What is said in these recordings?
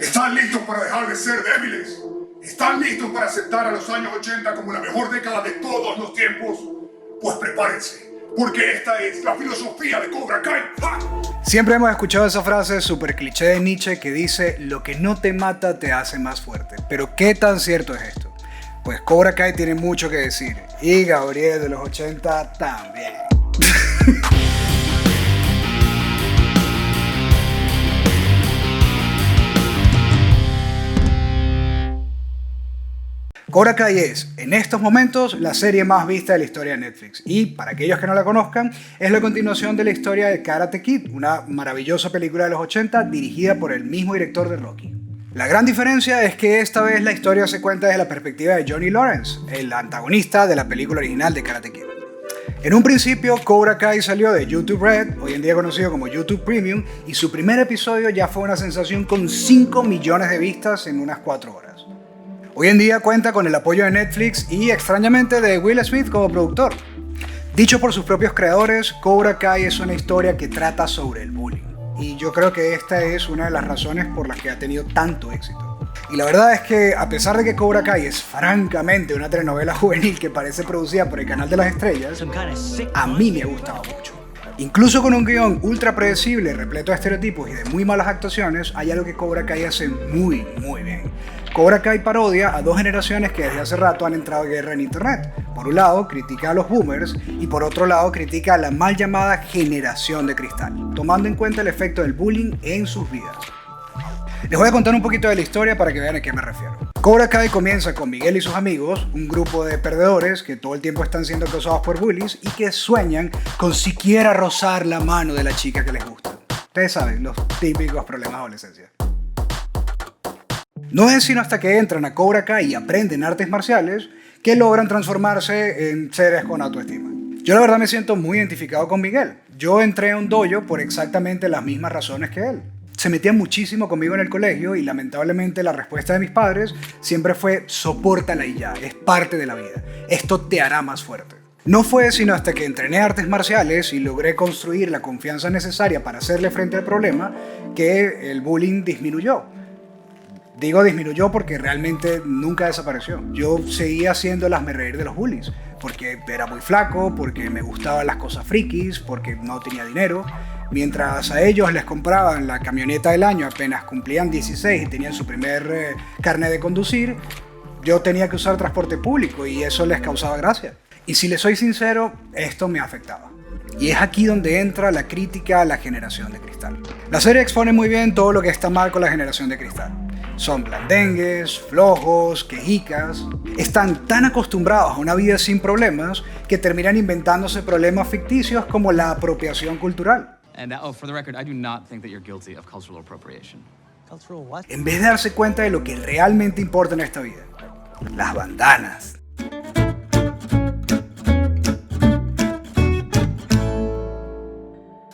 ¿Están listos para dejar de ser débiles? ¿Están listos para aceptar a los años 80 como la mejor década de todos los tiempos? Pues prepárense, porque esta es la filosofía de Cobra Kai. ¡Ja! Siempre hemos escuchado esa frase súper cliché de Nietzsche que dice: lo que no te mata te hace más fuerte. Pero ¿qué tan cierto es esto? Pues Cobra Kai tiene mucho que decir, y Gabriel de los 80 también. Cobra Kai es, en estos momentos, la serie más vista de la historia de Netflix. Y, para aquellos que no la conozcan, es la continuación de la historia de Karate Kid, una maravillosa película de los 80 dirigida por el mismo director de Rocky. La gran diferencia es que esta vez la historia se cuenta desde la perspectiva de Johnny Lawrence, el antagonista de la película original de Karate Kid. En un principio, Cobra Kai salió de YouTube Red, hoy en día conocido como YouTube Premium, y su primer episodio ya fue una sensación con 5 millones de vistas en unas 4 horas. Hoy en día cuenta con el apoyo de Netflix y, extrañamente, de Will Smith como productor. Dicho por sus propios creadores, Cobra Kai es una historia que trata sobre el bullying. Y yo creo que esta es una de las razones por las que ha tenido tanto éxito. Y la verdad es que, a pesar de que Cobra Kai es francamente una telenovela juvenil que parece producida por el Canal de las Estrellas, a mí me ha gustado mucho. Incluso con un guión ultra predecible, repleto de estereotipos y de muy malas actuaciones, hay algo que Cobra Kai hace muy bien. Cobra Kai parodia a dos generaciones que desde hace rato han entrado en guerra en internet. Por un lado, critica a los boomers y por otro lado, critica a la mal llamada generación de cristal, tomando en cuenta el efecto del bullying en sus vidas. Les voy a contar un poquito de la historia para que vean a qué me refiero. Cobra Kai comienza con Miguel y sus amigos, un grupo de perdedores que todo el tiempo están siendo acosados por bullies y que sueñan con siquiera rozar la mano de la chica que les gusta. Ustedes saben, los típicos problemas de adolescencia. No es sino hasta que entran a Cobra Kai y aprenden artes marciales que logran transformarse en seres con autoestima. Yo la verdad me siento muy identificado con Miguel. Yo entré a un dojo por exactamente las mismas razones que él. Se metía muchísimo conmigo en el colegio y lamentablemente la respuesta de mis padres siempre fue: sopórtala y ya, es parte de la vida. Esto te hará más fuerte. No fue sino hasta que entrené artes marciales y logré construir la confianza necesaria para hacerle frente al problema que el bullying disminuyó. Digo disminuyó porque realmente nunca desapareció. Yo seguía haciendo el hazmerreír de los bullies, porque era muy flaco, porque me gustaban las cosas frikis, porque no tenía dinero. Mientras a ellos les compraban la camioneta del año apenas cumplían 16 y tenían su primer carnet de conducir, yo tenía que usar transporte público y eso les causaba gracia. Y si les soy sincero, esto me afectaba. Y es aquí donde entra la crítica a la generación de cristal. La serie expone muy bien todo lo que está mal con la generación de cristal. Son blandengues, flojos, quejicas. Están tan acostumbrados a una vida sin problemas que terminan inventándose problemas ficticios como la apropiación cultural. En vez de darse cuenta de lo que realmente importa en esta vida: las bandanas.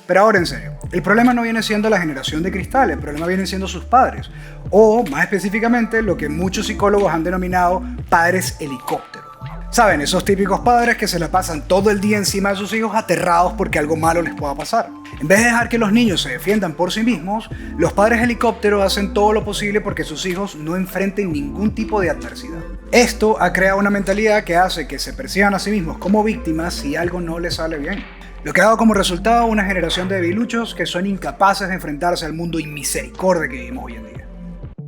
Pero ahora en serio, el problema no viene siendo la generación de cristal, el problema viene siendo sus padres, o más específicamente lo que muchos psicólogos han denominado padres helicóptero. Saben, esos típicos padres que se la pasan todo el día encima de sus hijos aterrados porque algo malo les pueda pasar. En vez de dejar que los niños se defiendan por sí mismos, los padres helicóptero hacen todo lo posible porque sus hijos no enfrenten ningún tipo de adversidad. Esto ha creado una mentalidad que hace que se perciban a sí mismos como víctimas si algo no les sale bien. Lo que ha dado como resultado una generación de debiluchos que son incapaces de enfrentarse al mundo inmisericordia que vivimos hoy en día.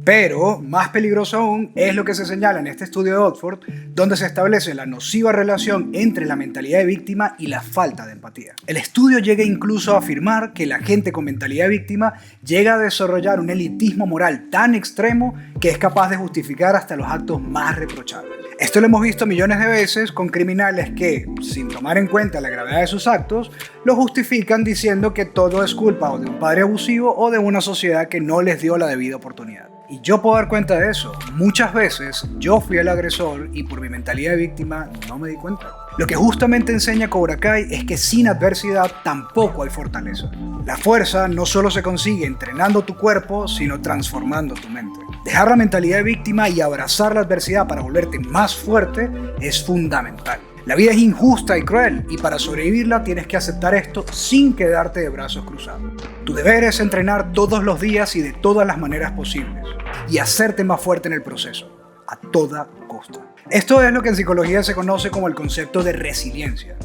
Pero, más peligroso aún, es lo que se señala en este estudio de Oxford, donde se establece la nociva relación entre la mentalidad de víctima y la falta de empatía. El estudio llega incluso a afirmar que la gente con mentalidad de víctima llega a desarrollar un elitismo moral tan extremo que es capaz de justificar hasta los actos más reprochables. Esto lo hemos visto millones de veces con criminales que, sin tomar en cuenta la gravedad de sus actos, lo justifican diciendo que todo es culpa o de un padre abusivo o de una sociedad que no les dio la debida oportunidad. Y yo puedo dar cuenta de eso. Muchas veces yo fui el agresor y por mi mentalidad de víctima no me di cuenta. Lo que justamente enseña Cobra Kai es que sin adversidad tampoco hay fortaleza. La fuerza no solo se consigue entrenando tu cuerpo, sino transformando tu mente. Dejar la mentalidad de víctima y abrazar la adversidad para volverte más fuerte es fundamental. La vida es injusta y cruel, y para sobrevivirla tienes que aceptar esto sin quedarte de brazos cruzados. Tu deber es entrenar todos los días y de todas las maneras posibles, y hacerte más fuerte en el proceso, a toda costa. Esto es lo que en psicología se conoce como el concepto de resiliencia.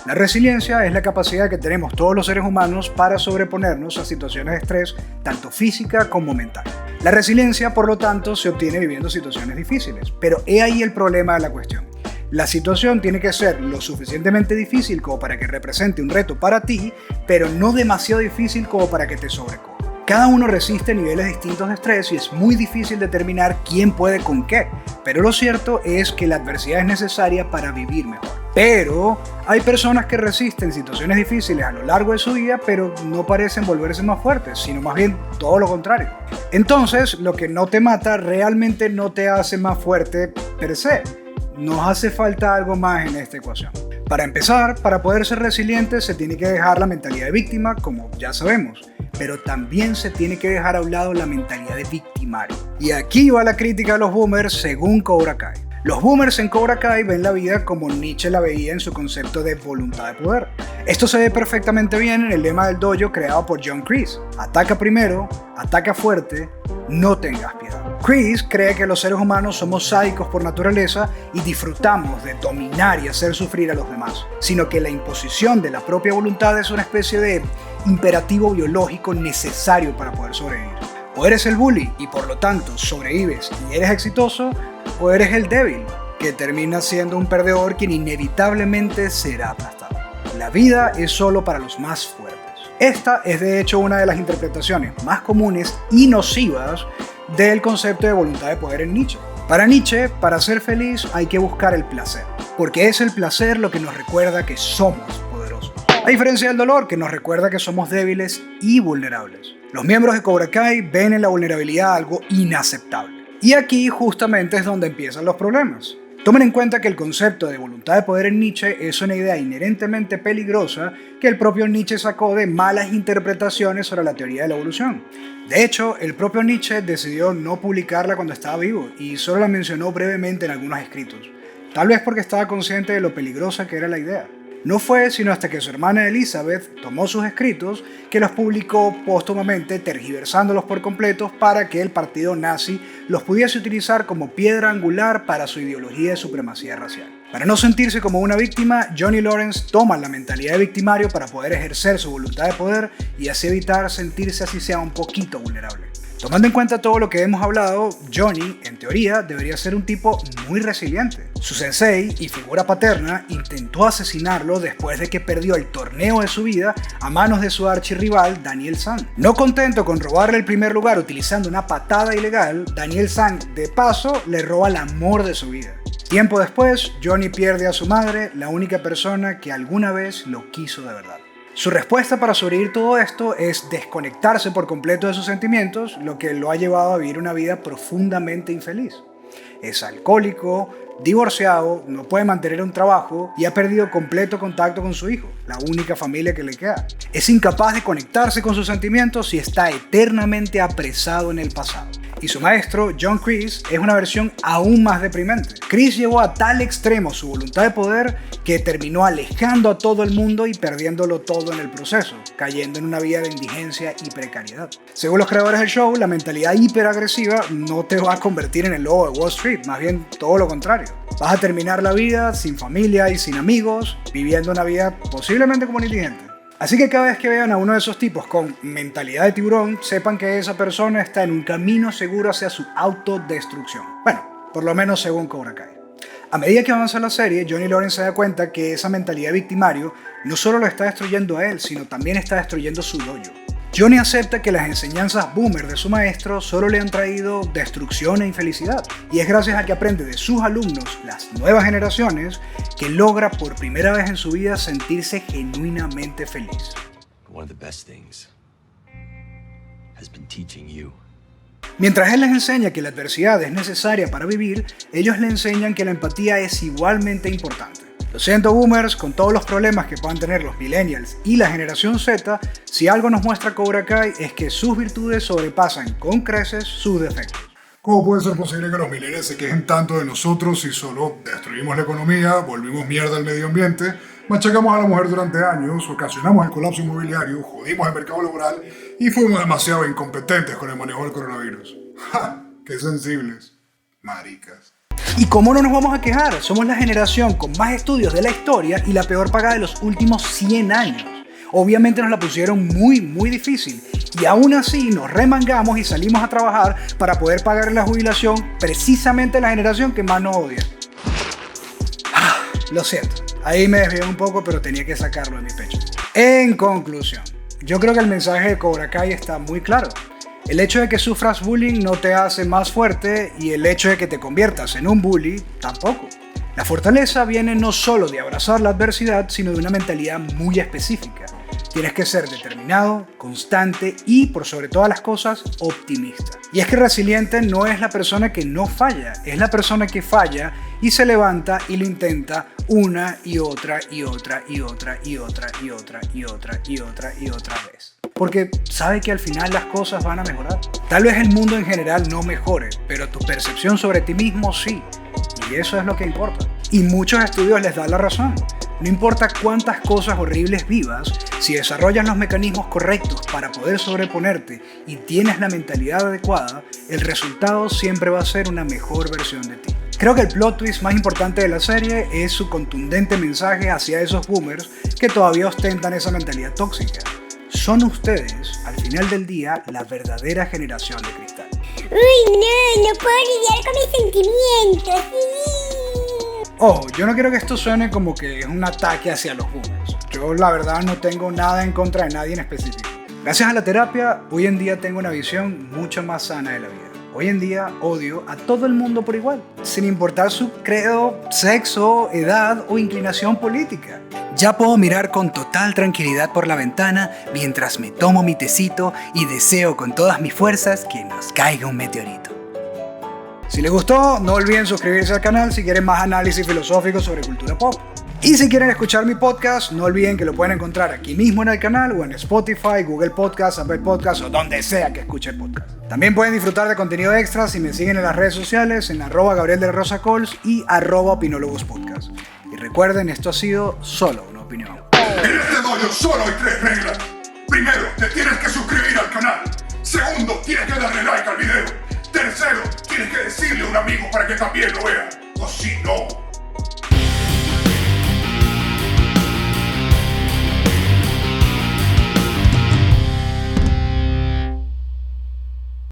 La resiliencia es la capacidad que tenemos todos los seres humanos para sobreponernos a situaciones de estrés, tanto física como mental. La resiliencia, por lo tanto, se obtiene viviendo situaciones difíciles, pero he ahí el problema de la cuestión. La situación tiene que ser lo suficientemente difícil como para que represente un reto para ti, pero no demasiado difícil como para que te sobrecoja. Cada uno resiste niveles distintos de estrés y es muy difícil determinar quién puede con qué, pero lo cierto es que la adversidad es necesaria para vivir mejor. Pero hay personas que resisten situaciones difíciles a lo largo de su vida, pero no parecen volverse más fuertes, sino más bien todo lo contrario. Entonces, lo que no te mata realmente no te hace más fuerte per se. Nos hace falta algo más en esta ecuación. Para empezar, para poder ser resiliente se tiene que dejar la mentalidad de víctima, como ya sabemos, pero también se tiene que dejar a un lado la mentalidad de victimario. Y aquí va la crítica de los boomers según Cobra Kai. Los boomers en Cobra Kai ven la vida como Nietzsche la veía en su concepto de voluntad de poder. Esto se ve perfectamente bien en el lema del dojo creado por John Kreese: ataca primero, ataca fuerte, no tengas piedad. Kreese cree que los seres humanos somos sádicos por naturaleza y disfrutamos de dominar y hacer sufrir a los demás, sino que la imposición de la propia voluntad es una especie de imperativo biológico necesario para poder sobrevivir. O eres el bully y por lo tanto sobrevives y eres exitoso, o eres el débil, que termina siendo un perdedor quien inevitablemente será aplastado. La vida es solo para los más fuertes. Esta es de hecho una de las interpretaciones más comunes y nocivas del concepto de voluntad de poder en Nietzsche. Para Nietzsche, para ser feliz hay que buscar el placer, porque es el placer lo que nos recuerda que somos poderosos. A diferencia del dolor, que nos recuerda que somos débiles y vulnerables. Los miembros de Cobra Kai ven en la vulnerabilidad algo inaceptable. Y aquí justamente es donde empiezan los problemas. Tomen en cuenta que el concepto de voluntad de poder en Nietzsche es una idea inherentemente peligrosa que el propio Nietzsche sacó de malas interpretaciones sobre la teoría de la evolución. De hecho, el propio Nietzsche decidió no publicarla cuando estaba vivo y solo la mencionó brevemente en algunos escritos, tal vez porque estaba consciente de lo peligrosa que era la idea. No fue sino hasta que su hermana Elizabeth tomó sus escritos que los publicó póstumamente, tergiversándolos por completo para que el partido nazi los pudiese utilizar como piedra angular para su ideología de supremacía racial. Para no sentirse como una víctima, Johnny Lawrence toma la mentalidad de victimario para poder ejercer su voluntad de poder y así evitar sentirse así sea un poquito vulnerable. Tomando en cuenta todo lo que hemos hablado, Johnny, en teoría, debería ser un tipo muy resiliente. Su sensei y figura paterna intentó asesinarlo después de que perdió el torneo de su vida a manos de su archirrival Daniel San. No contento con robarle el primer lugar utilizando una patada ilegal, Daniel San, de paso, le roba el amor de su vida. Tiempo después, Johnny pierde a su madre, la única persona que alguna vez lo quiso de verdad. Su respuesta para sobrevivir todo esto es desconectarse por completo de sus sentimientos, lo que lo ha llevado a vivir una vida profundamente infeliz. Es alcohólico, divorciado, no puede mantener un trabajo y ha perdido completo contacto con su hijo, la única familia que le queda. Es incapaz de conectarse con sus sentimientos y está eternamente apresado en el pasado. Y su maestro, John Kreese, es una versión aún más deprimente. Kreese llevó a tal extremo su voluntad de poder que terminó alejando a todo el mundo y perdiéndolo todo en el proceso, cayendo en una vida de indigencia y precariedad. Según los creadores del show, la mentalidad hiperagresiva no te va a convertir en el lobo de Wall Street, más bien todo lo contrario. Vas a terminar la vida sin familia y sin amigos, viviendo una vida posiblemente como un indigente. Así que cada vez que vean a uno de esos tipos con mentalidad de tiburón, sepan que esa persona está en un camino seguro hacia su autodestrucción. Bueno, por lo menos según Cobra Kai. A medida que avanza la serie, Johnny Lawrence se da cuenta que esa mentalidad de victimario no solo lo está destruyendo a él, sino también está destruyendo su dojo. Johnny acepta que las enseñanzas boomer de su maestro solo le han traído destrucción e infelicidad, y es gracias a que aprende de sus alumnos, las nuevas generaciones, que logra por primera vez en su vida sentirse genuinamente feliz. Mientras él les enseña que la adversidad es necesaria para vivir, ellos le enseñan que la empatía es igualmente importante. Lo siento, boomers, con todos los problemas que puedan tener los millennials y la generación Z, si algo nos muestra Cobra Kai es que sus virtudes sobrepasan con creces sus defectos. ¿Cómo puede ser posible que los millennials se quejen tanto de nosotros si solo destruimos la economía, volvimos mierda al medio ambiente, machacamos a la mujer durante años, ocasionamos el colapso inmobiliario, jodimos el mercado laboral y fuimos demasiado incompetentes con el manejo del coronavirus? ¡Ja! ¡Qué sensibles! Maricas. ¿Y cómo no nos vamos a quejar? Somos la generación con más estudios de la historia y la peor paga de los últimos 100 años. Obviamente nos la pusieron muy difícil y aún así nos remangamos y salimos a trabajar para poder pagar la jubilación precisamente la generación que más nos odia. Lo siento, ahí me desvié un poco, pero tenía que sacarlo de mi pecho. En conclusión, yo creo que el mensaje de Cobra Kai está muy claro. El hecho de que sufras bullying no te hace más fuerte y el hecho de que te conviertas en un bully tampoco. La fortaleza viene no solo de abrazar la adversidad, sino de una mentalidad muy específica. Tienes que ser determinado, constante y, por sobre todas las cosas, optimista. Y es que resiliente no es la persona que no falla, es la persona que falla y se levanta y lo intenta una y otra y otra y otra y otra y otra y otra y otra y otra vez. Porque sabe que al final las cosas van a mejorar. Tal vez el mundo en general no mejore, pero tu percepción sobre ti mismo sí. Y eso es lo que importa. Y muchos estudios les dan la razón. No importa cuántas cosas horribles vivas, si desarrollas los mecanismos correctos para poder sobreponerte y tienes la mentalidad adecuada, el resultado siempre va a ser una mejor versión de ti. Creo que el plot twist más importante de la serie es su contundente mensaje hacia esos boomers que todavía ostentan esa mentalidad tóxica. Son ustedes, al final del día, la verdadera generación de cristal. Uy, no puedo lidiar con mis sentimientos. Ojo, yo no quiero que esto suene como que es un ataque hacia los boomers. Yo la verdad no tengo nada en contra de nadie en específico. Gracias a la terapia, hoy en día tengo una visión mucho más sana de la vida. Hoy en día odio a todo el mundo por igual, sin importar su credo, sexo, edad o inclinación política. Ya puedo mirar con total tranquilidad por la ventana mientras me tomo mi tecito y deseo con todas mis fuerzas que nos caiga un meteorito. Si les gustó, no olviden suscribirse al canal si quieren más análisis filosófico sobre cultura pop. Y si quieren escuchar mi podcast, no olviden que lo pueden encontrar aquí mismo en el canal o en Spotify, Google Podcasts, Apple Podcasts o donde sea que escuche podcast. También pueden disfrutar de contenido extra si me siguen en las redes sociales en @GabrielDelRosaCols y @OpinólogosPodcast. Y recuerden, esto ha sido solo una opinión. En este dojo solo hay 3 reglas. Primero, te tienes que suscribir al canal. Segundo, tienes que darle like al video. Tercero, tienes que decirle a un amigo para que también lo vea. O si no,